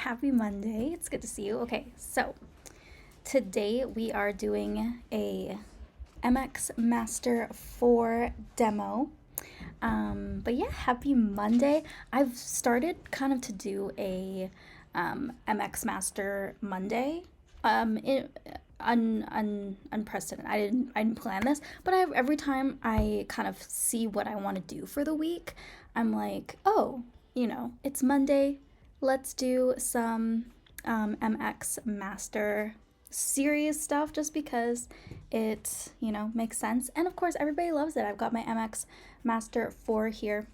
Happy Monday. It's good to see you. Okay, so today we are doing a MX Master 4 demo. But yeah, happy Monday. I've started kind of to do a MX Master Monday. Unprecedented. I didn't plan this, but every time I kind of see what I want to do for the week, I'm like, oh, it's Monday. Let's do some MX Master series stuff just because it, makes sense. And of course, everybody loves it. I've got my MX Master 4 here.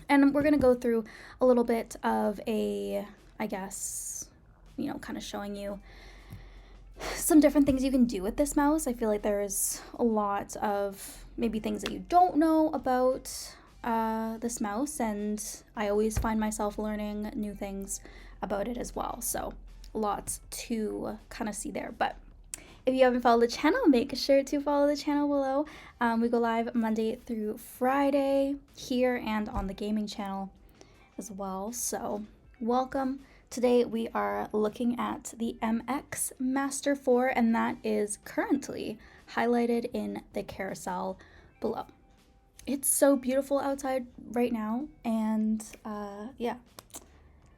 And we're going to go through a little bit of a, I guess, kind of showing you some different things you can do with this mouse. I feel like there's a lot of maybe things that you don't know about this mouse, and I always find myself learning new things about it as well. So lots to kind of see there. But if you haven't followed the channel, make sure to follow the channel below. We go live Monday through Friday here and on the gaming channel as well. So welcome. Today we are looking at the MX Master 4, and that is currently highlighted in the carousel below. It's so beautiful outside right now, and yeah.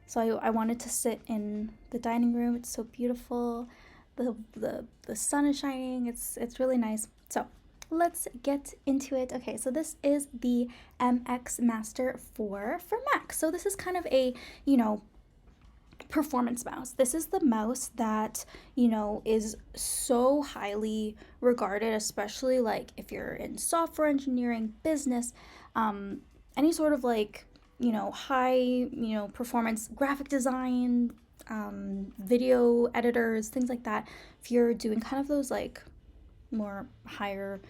So I wanted to sit in the dining room. It's so beautiful. The sun is shining. It's really nice. So let's get into it. Okay, so this is the MX Master 4 for Mac. So this is kind of a, performance mouse. This is the mouse that, is so highly regarded, especially like if you're in software engineering, business, any sort of like, high, performance graphic design, video editors, things like that. If you're doing kind of those like more higher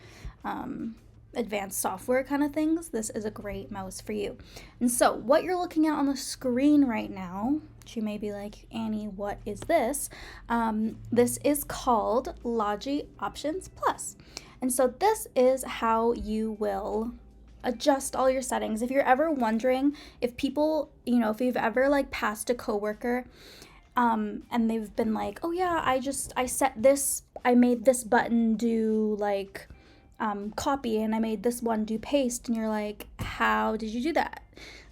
advanced software kind of things, this is a great mouse for you. And so what you're looking at on the screen right now, which you may be like, Annie, what is this? This is called Logi Options Plus. And so this is how you will adjust all your settings. If you're ever wondering if people, if you've ever like passed a coworker and they've been like, oh yeah, I set this, I made this button do like copy, and I made this one do paste, and you're like, how did you do that?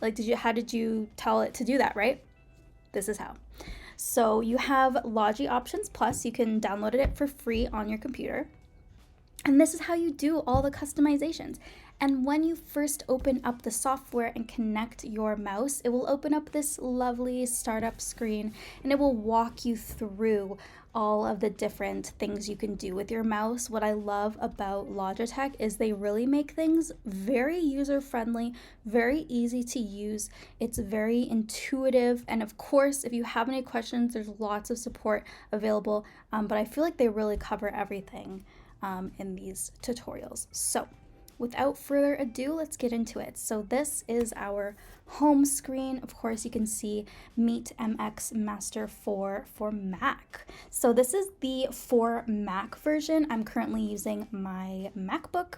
Like, how did you tell it to do that, right? This is how. So you have Logi Options Plus. You can download it for free on your computer. And this is how you do all the customizations. And when you first open up the software and connect your mouse, it will open up this lovely startup screen, and it will walk you through all of the different things you can do with your mouse. What I love about Logitech is they really make things very user-friendly, very easy to use. It's very intuitive. And of course, if you have any questions, there's lots of support available. But I feel like they really cover everything in these tutorials. So without further ado, let's get into it. So this is our home screen. Of course, you can see Meet MX Master 4 for Mac. So this is the for Mac version. I'm currently using my MacBook.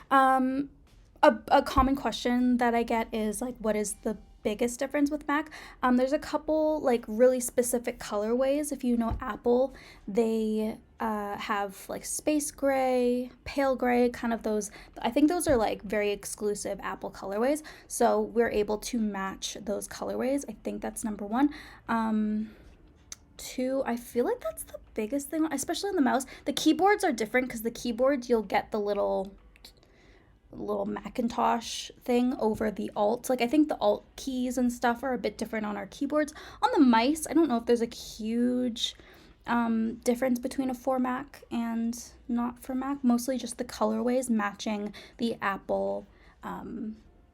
A common question that I get is like, what is the biggest difference with Mac? There's a couple like really specific colorways. If you know Apple, they have like space gray, pale gray, kind of those. I think those are like very exclusive Apple colorways. So we're able to match those colorways. I think that's number one. Two, I feel like that's the biggest thing, especially on the mouse. The keyboards are different because the keyboards, you'll get the little Macintosh thing over the alt. Like I think the alt keys and stuff are a bit different on our keyboards. On the mice, I don't know if there's a huge difference between a for Mac and not for Mac. Mostly just the colorways matching the Apple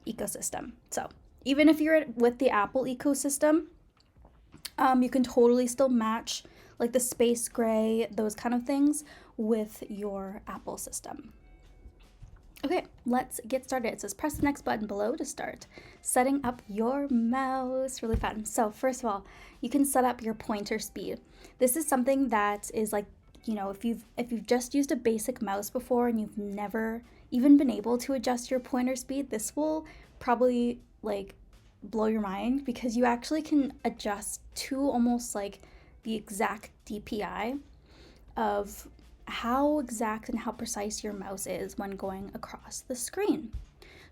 ecosystem. So even if you're with the Apple ecosystem, you can totally still match like the space gray, those kind of things with your Apple system. Okay, let's get started. It says press the next button below to start setting up your mouse. Really fun. So first of all, you can set up your pointer speed. This is something that is like, if you've just used a basic mouse before and you've never even been able to adjust your pointer speed, this will probably like blow your mind because you actually can adjust to almost like the exact DPI of how exact and how precise your mouse is when going across the screen.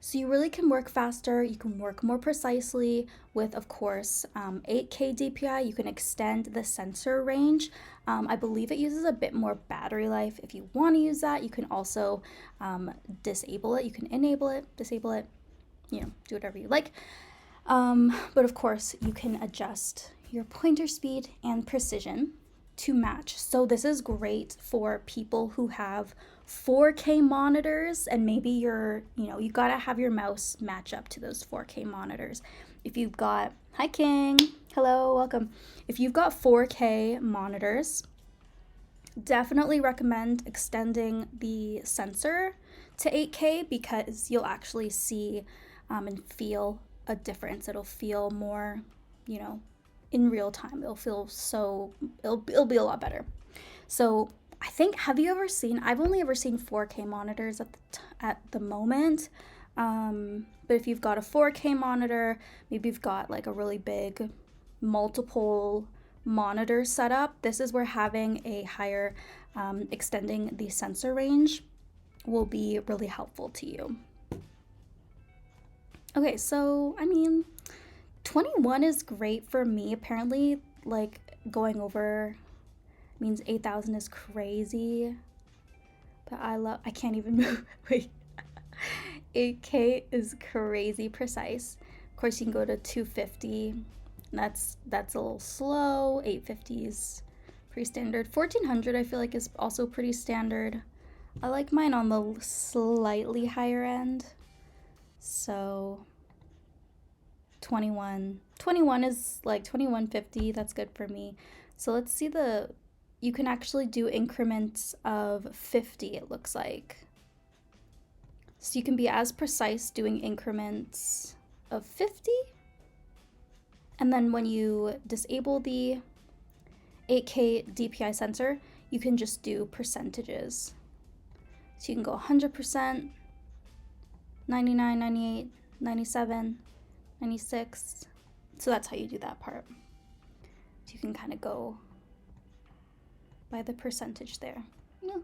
So you really can work faster, you can work more precisely with, of course, 8K DPI. You can extend the sensor range. I believe it uses a bit more battery life. If you want to use that, you can also disable it. You can enable it, disable it, do whatever you like. But of course, you can adjust your pointer speed and precision to match. So this is great for people who have 4K monitors, and maybe you gotta have your mouse match up to those 4K monitors. If you've got, hi King, hello, welcome. If you've got 4K monitors, definitely recommend extending the sensor to 8K because you'll actually see and feel a difference. It'll feel more, in real time. It'll be a lot better. So I think, have you ever seen, I've only ever seen 4K monitors at the moment. But if you've got a 4K monitor, maybe you've got like a really big multiple monitor setup, this is where having a higher extending the sensor range will be really helpful to you. Okay, so 21 is great for me. Apparently, like, going over means 8,000 is crazy. But I can't even move. Wait. 8K is crazy precise. Of course, you can go to 250. That's a little slow. 850 is pretty standard. 1400 I feel like is also pretty standard. I like mine on the slightly higher end. So 21 is like 2150, that's good for me. So let's see, you can actually do increments of 50, it looks like. So you can be as precise doing increments of 50. And then when you disable the 8K DPI sensor, you can just do percentages. So you can go 100%, 99, 98, 97, 96. So that's how you do that part. So you can kind of go by the percentage there. Yeah.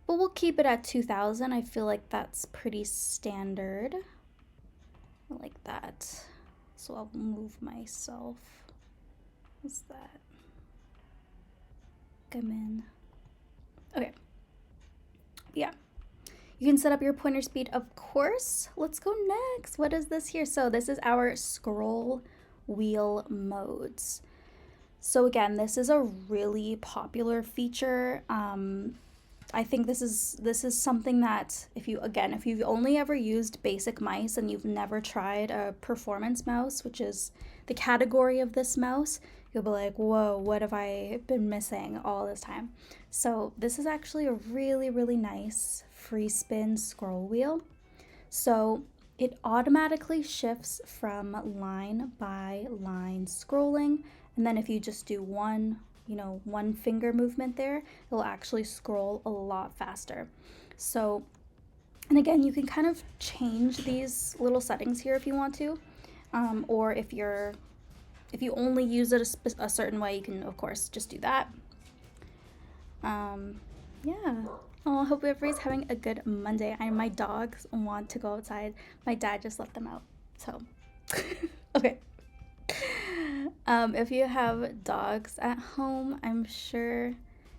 But we'll keep it at 2000. I feel like that's pretty standard. I like that. So I'll move myself. What's that? Come in. Okay. Yeah. You can set up your pointer speed, of course. Let's go next. What is this here? So this is our scroll wheel modes. So again, this is a really popular feature. I think this is something that if you've only ever used basic mice and you've never tried a performance mouse, which is the category of this mouse, you'll be like, whoa, what have I been missing all this time? So this is actually a really, really nice free spin scroll wheel. So it automatically shifts from line by line scrolling. And then if you just do one finger movement there, it'll actually scroll a lot faster. So, and again, you can kind of change these little settings here if you want to, or if you only use it a certain way, you can of course just do that. Yeah. Oh, I hope everybody's having a good Monday. My dogs want to go outside. My dad just let them out. So, okay. If you have dogs at home, I'm sure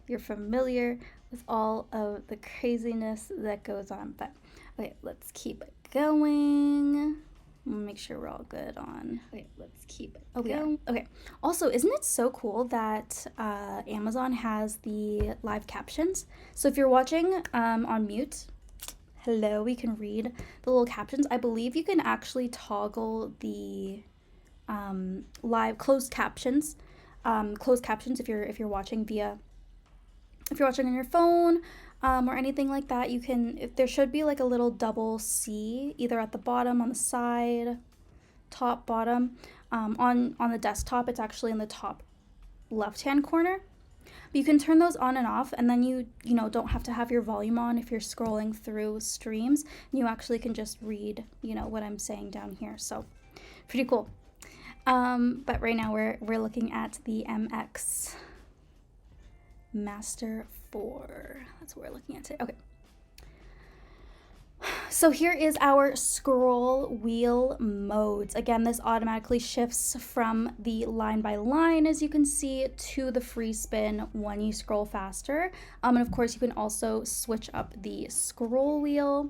you're familiar with all of the craziness that goes on. But okay, let's keep it going. Make sure we're all good on. Okay, let's keep it going. Okay. Also, isn't it so cool that Amazon has the live captions? So if you're watching on mute, hello, we can read the little captions. I believe you can actually toggle the live closed captions if you're watching on your phone or anything like that. You can, if there should be like a little double C either at the bottom, on the side, top, bottom. On the desktop, it's actually in the top left hand corner. But you can turn those on and off, and then you don't have to have your volume on if you're scrolling through streams. You actually can just read what I'm saying down here. So pretty cool. But right now we're looking at the MX Master 4. That's what we're looking at today. Okay. So here is our scroll wheel modes. Again, this automatically shifts from the line by line, as you can see, to the free spin when you scroll faster. And of course, you can also switch up the scroll wheel.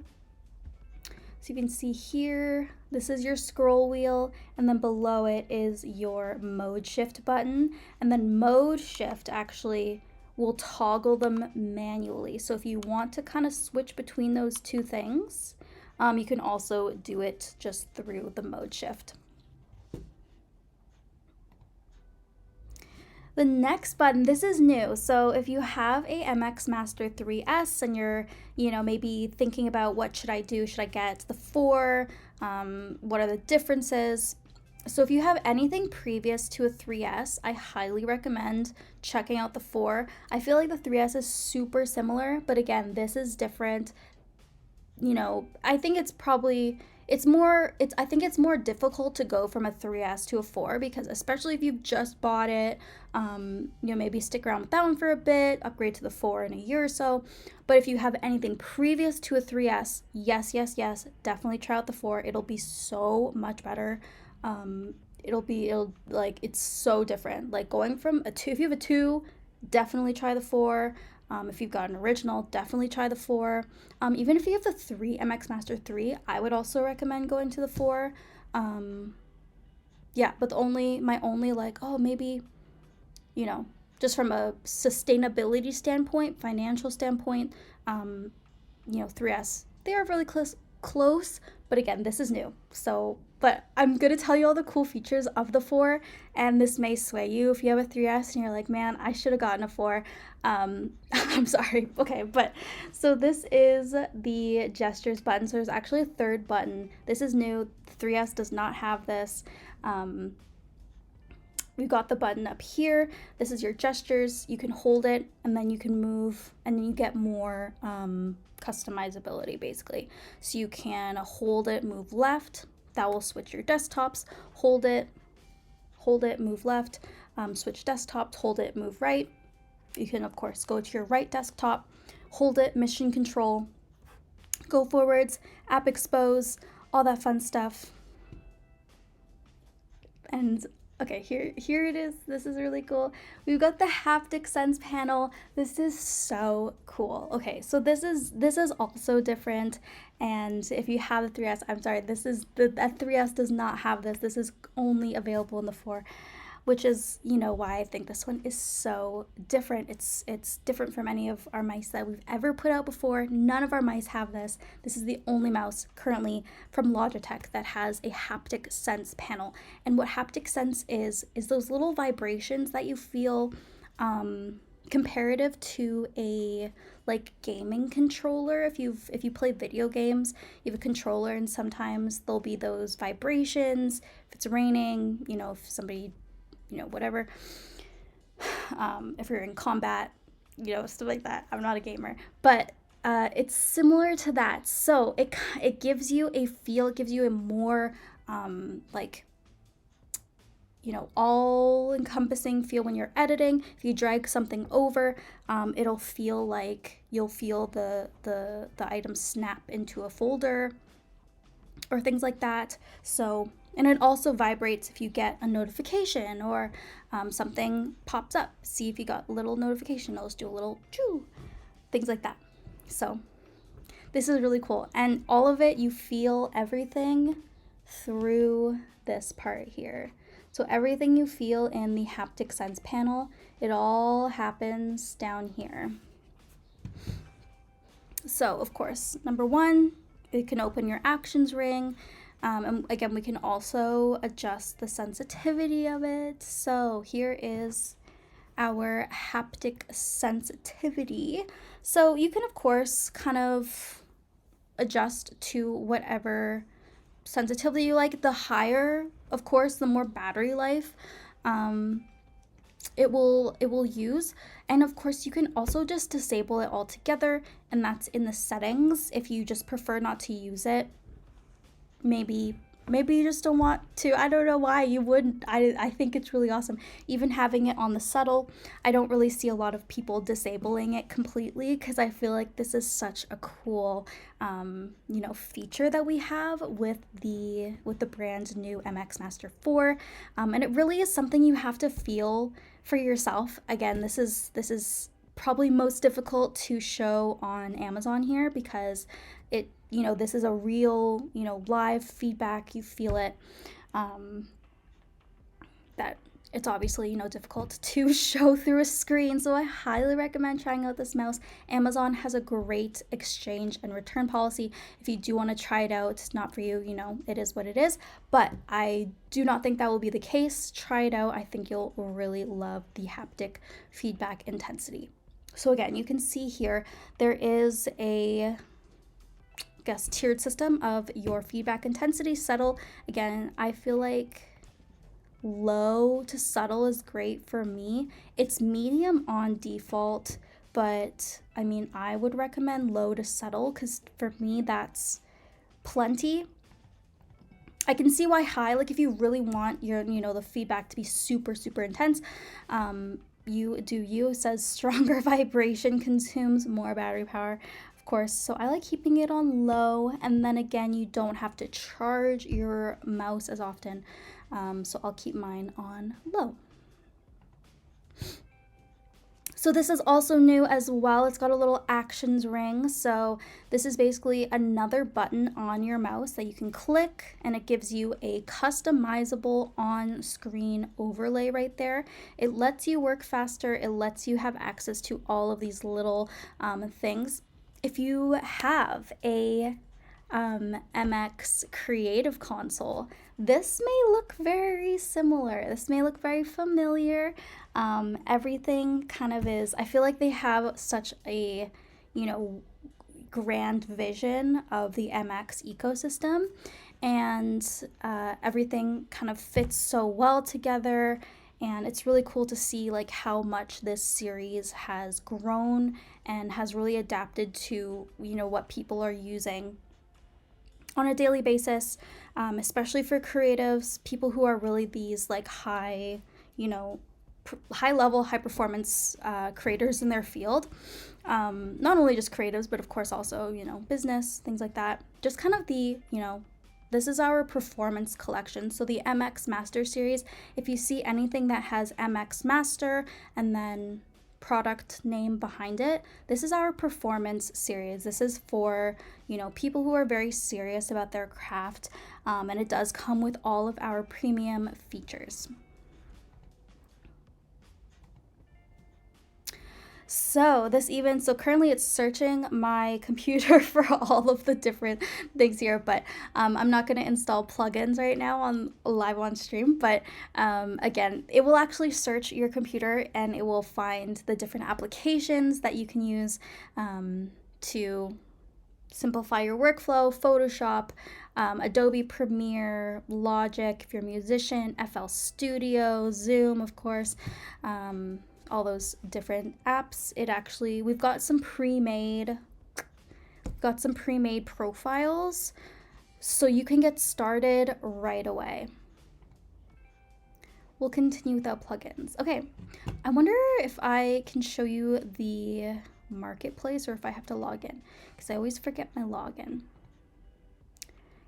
So you can see here, this is your scroll wheel, and then below it is your mode shift button. And then mode shift actually will toggle them manually. So if you want to kind of switch between those two things, you can also do it just through the mode shift. The next button, this is new. So if you have a MX Master 3S and you're, maybe thinking about what should I do? Should I get the 4? What are the differences? So if you have anything previous to a 3S, I highly recommend checking out the 4. I feel like the 3S is super similar, but again, this is different. I think it's more difficult to go from a 3S to a 4 because especially if you've just bought it, maybe stick around with that one for a bit, upgrade to the 4 in a year or so. But if you have anything previous to a 3S, yes, definitely try out the 4. It'll be so much better. It's so different. Like going from a 2, if you have a 2, definitely try the 4. If you've got an original, definitely try the 4. Even if you have the 3, MX Master 3, I would also recommend going to the 4. Yeah, but my only maybe, just from a sustainability standpoint, financial standpoint, 3S, they are really close, but again, this is new. But I'm going to tell you all the cool features of the 4, and this may sway you if you have a 3S and you're like, man, I should have gotten a 4. I'm sorry. Okay, but so this is the gestures button. So there's actually a third button. This is new. The 3S does not have this. We've got the button up here. This is your gestures. You can hold it and then you can move and then you get more customizability basically. So you can hold it, move left. That will switch your desktops. Hold it, move left, switch desktops, hold it, move right. You can, of course, go to your right desktop, hold it, mission control, go forwards, app expose, all that fun stuff. And okay, here it is. This is really cool. We've got the haptic sense panel. This is so cool. Okay, so this is also different. And if you have a 3S, I'm sorry, that 3S does not have this. This is only available in the 4, which is, why I think this one is so different. It's different from any of our mice that we've ever put out before. None of our mice have this. This is the only mouse currently from Logitech that has a haptic sense panel. And what haptic sense is those little vibrations that you feel comparative to a gaming controller. If you play video games, you have a controller and sometimes there'll be those vibrations. If it's raining, if somebody whatever, if you're in combat, stuff like that. I'm not a gamer, but it's similar to that. So it gives you a feel, it gives you a more all-encompassing feel when you're editing. If you drag something over, it'll feel like you'll feel the item snap into a folder or things like that. So, and it also vibrates if you get a notification or something pops up. See if you got a little notification, it'll just do a little choo, things like that. So this is really cool. And all of it, you feel everything through this part here. So everything you feel in the haptic sense panel, it all happens down here. So of course, number 1, it can open your actions ring. And again, we can also adjust the sensitivity of it. So here is our haptic sensitivity. So you can, of course, kind of adjust to whatever sensitivity you like. The higher, of course, the more battery life it will use. And of course, you can also just disable it altogether, and that's in the settings if you just prefer not to use it. Maybe maybe you just don't want to. I don't know why you wouldn't. I think it's really awesome. Even having it on the settle, I don't really see a lot of people disabling it completely because I feel like this is such a cool, feature that we have with the brand new MX Master 4, and it really is something you have to feel for yourself. Again, this is probably most difficult to show on Amazon here because this is a real, live feedback. You feel it. Um, that it's obviously, difficult to show through a screen. So I highly recommend trying out this mouse. Amazon has a great exchange and return policy. If you do want to try it out, it's not for you, it is what it is. But I do not think that will be the case. Try it out. I think you'll really love the haptic feedback intensity. So again, you can see here, there is a tiered system of your feedback intensity. Subtle, again, I feel like low to subtle is great for me. It's medium on default, but I mean, I would recommend low to subtle because for me, that's plenty. I can see why high, like if you really want your, the feedback to be super, super intense, you says stronger vibration consumes more battery power, of course. So I like keeping it on low, and then again, you don't have to charge your mouse as often. So I'll keep mine on low. So this is also new as well. It's got a little actions ring. So this is basically another button on your mouse that you can click, and it gives you a customizable on-screen overlay right there. It lets you work faster. It lets you have access to all of these little things. If you have a MX Creative Console, this may look very similar. This may look very familiar. Everything kind of is, I feel like they have such a, grand vision of the MX ecosystem, and everything kind of fits so well together. And it's really cool to see like how much this series has grown and has really adapted to, what people are using on a daily basis, especially for creatives, people who are really these like high, high level, high performance creators in their field. Not only just creatives, but of course also, business, things like that. Just kind of the, this is our performance collection. So the MX Master series, if you see anything that has MX Master and then product name behind it, this is our performance series. This is for, people who are very serious about their craft, and it does come with all of our premium features. So currently it's searching my computer for all of the different things here, but I'm not going to install plugins right now on live on stream. But again, it will actually search your computer and it will find the different applications that you can use to simplify your workflow: Photoshop, Adobe Premiere, Logic if you're a musician, FL Studio, Zoom, of course. All those different apps. We've got some pre-made profiles, so you can get started right away. We'll continue without plugins. Okay, I wonder if I can show you the marketplace or if I have to log in, because I always forget my login.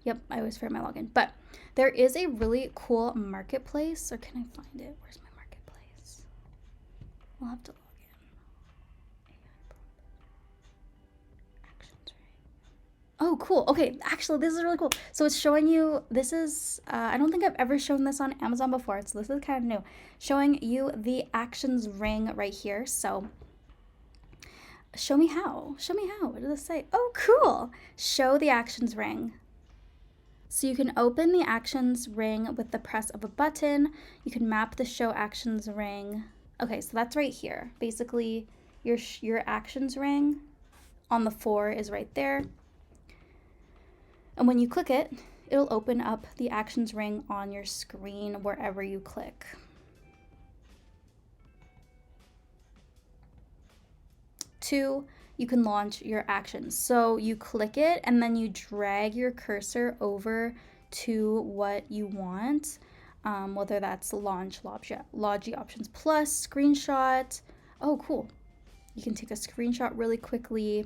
Yep, I always forget my login. But there is a really cool marketplace, or can I find it? Where's my marketplace? I'll have to log in. Actions, right? Oh, cool. Okay, actually, this is really cool. So it's showing you, this is, I don't think I've ever shown this on Amazon before, so this is kind of new. Showing you the actions ring right here. So show me how. Show me how. What does this say? Oh, cool. Show the actions ring. So you can open the actions ring with the press of a button. You can map the show actions ring. Okay, so that's right here. Basically, your actions ring on the 4 is right there. And when you click it, it'll open up the actions ring on your screen wherever you click. Two, you can launch your actions. So you click it and then you drag your cursor over to what you want, whether that's launch, Logi options plus, screenshot. Oh, cool. You can take a screenshot really quickly.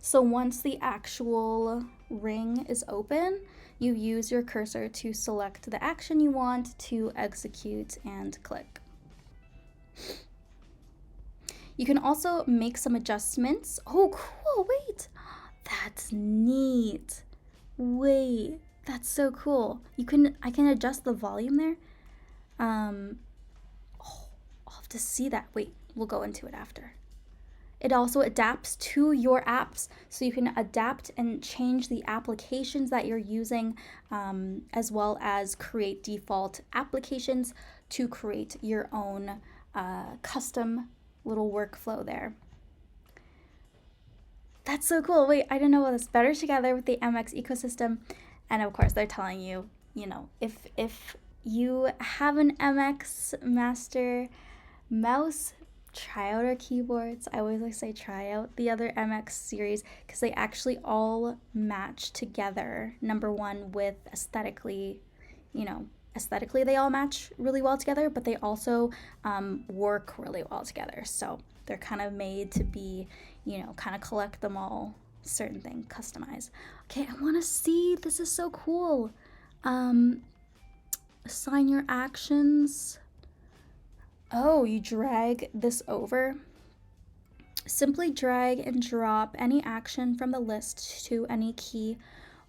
So once the actual ring is open, you use your cursor to select the action you want to execute and click. You can also make some adjustments. Oh, cool, wait. That's neat. Wait, that's so cool. I can adjust the volume there. Oh, I'll have to see that. Wait, we'll go into it after. It also adapts to your apps, so you can adapt and change the applications that you're using, as well as create default applications to create your own custom little workflow there. That's so cool. Wait, I didn't know about this. Better together with the MX ecosystem. And of course, they're telling you, if you have an MX Master mouse, try out our keyboards. I always like to say try out the other MX series because they actually all match together. Number one, with aesthetically they all match really well together, but they also work really well together. So they're kind of made to be, kind of collect them all, certain thing, customize. Okay, I want to see. This is so cool. Assign your actions. Oh, you drag this over. Simply drag and drop any action from the list to any key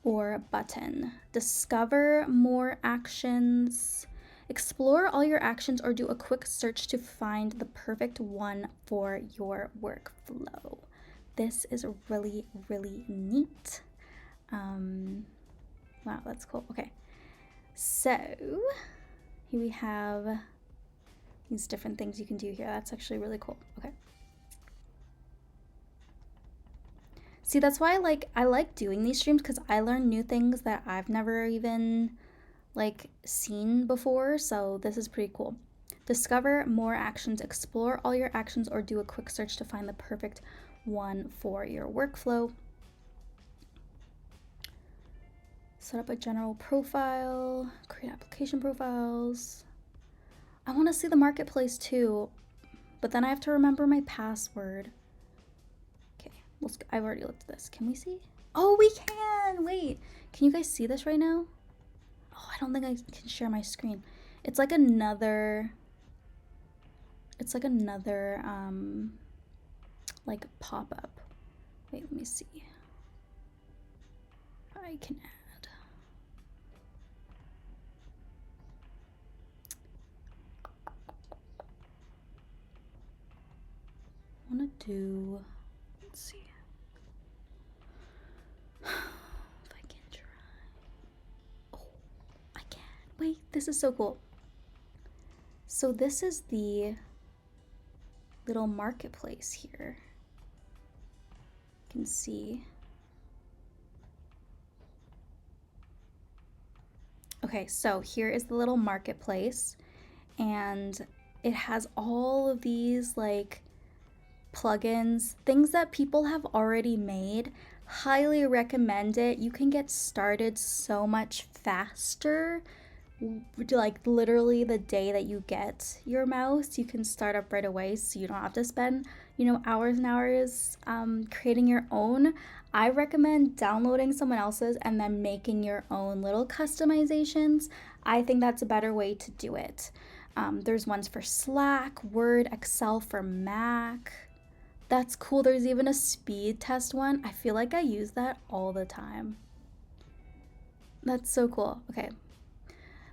or button. Discover more actions. Explore all your actions or do a quick search to find the perfect one for your workflow. This is really, really neat. Wow, that's cool. Okay, so here we have these different things you can do here. That's actually really cool. Okay. See, that's why I like doing these streams, because I learn new things that I've never even seen before. So this is pretty cool. Discover more actions, explore all your actions, or do a quick search to find the perfect one for your workflow. Set up a general profile, create application profiles. I want to see the marketplace too, but then I have to remember my password. Okay, I've already looked at this. Can we see? Oh, we can! Wait, can you guys see this right now? Oh, I don't think I can share my screen. It's like another pop-up. Wait, let me see. I can add. I want to do, let's see if I can try. Oh, I can. Wait, this is so cool. So this is the little marketplace here. You can see. Okay, so here is the little marketplace, and it has all of these plugins, things that people have already made. Highly recommend it. You can get started so much faster. Literally the day that you get your mouse, you can start up right away, so you don't have to spend hours and hours creating your own. I recommend downloading someone else's and then making your own little customizations. I think that's a better way to do it. There's ones for Slack, Word, Excel for Mac. That's cool. There's even a speed test one. I feel like I use that all the time. That's so cool. Okay.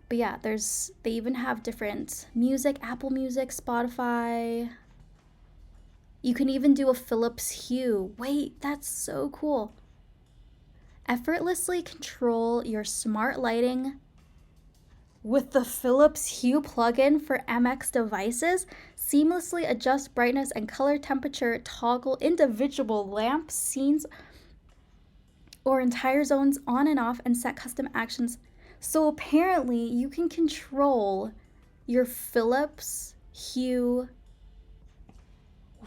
But yeah, they even have different music, Apple Music, Spotify. You can even do a Philips Hue. Wait, that's so cool. Effortlessly control your smart lighting with the Philips Hue plugin for MX devices. Seamlessly adjust brightness and color temperature, toggle individual lamp scenes or entire zones on and off, and set custom actions. So apparently you can control your Philips Hue.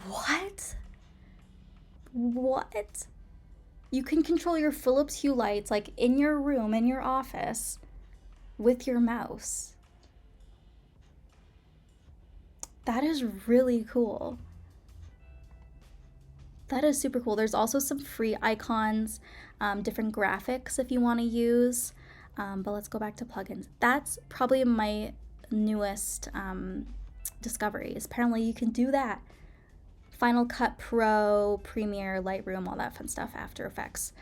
What? You can control your Philips Hue lights like in your room, in your office, with your mouse. That is really cool. That is super cool. There's also some free icons, different graphics if you want to use. But let's go back to plugins. That's probably my newest discoveries. Apparently, you can do that. Final Cut Pro, Premiere, Lightroom, all that fun stuff, After Effects.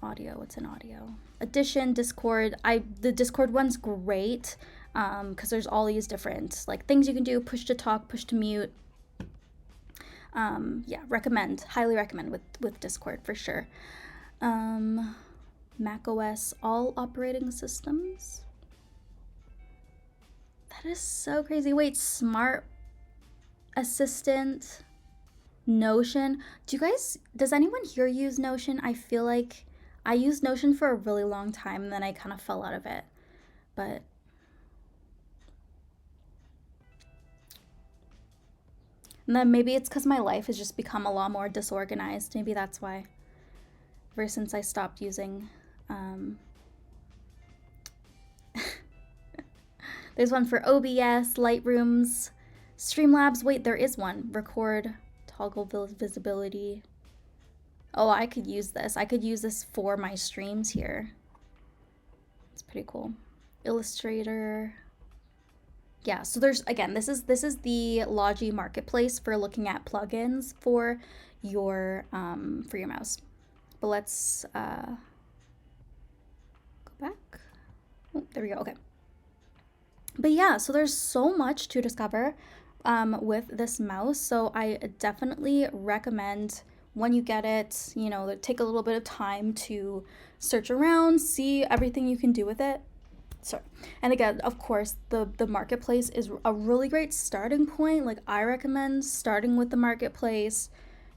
Audio, what's in audio? Audition, Discord. The Discord one's great because there's all these different like things you can do, push to talk, push to mute. Yeah, highly recommend with Discord for sure. macOS, all operating systems. That is so crazy. Wait, Smart Assistant, Notion. Does anyone here use Notion? I feel like I used Notion for a really long time and then I kind of fell out of it. But and then maybe it's because my life has just become a lot more disorganized. Maybe that's why. Ever since I stopped using there's one for OBS, Lightroom's, Streamlabs. Wait, there is one. Record, toggle visibility. Oh, I could use this. I could use this for my streams here. It's pretty cool. Illustrator. Yeah, so there's, again, this is the Logi marketplace for looking at plugins for your mouse. But let's go back. Oh, there we go. Okay. But yeah, so there's so much to discover with this mouse. So I definitely recommend when you get it, take a little bit of time to search around, see everything you can do with it. Sorry. And again, of course, the marketplace is a really great starting point. Like I recommend starting with the marketplace,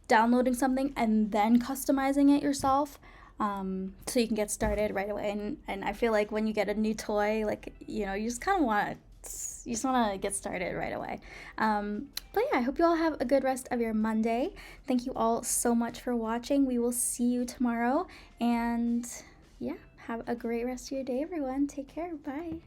downloading something, and then customizing it yourself. So you can get started right away. And I feel like when you get a new toy, like, you just kind of want to get started right away. But yeah, I hope you all have a good rest of your Monday. Thank you all so much for watching. We will see you tomorrow. And yeah, have a great rest of your day, everyone. Take care. Bye.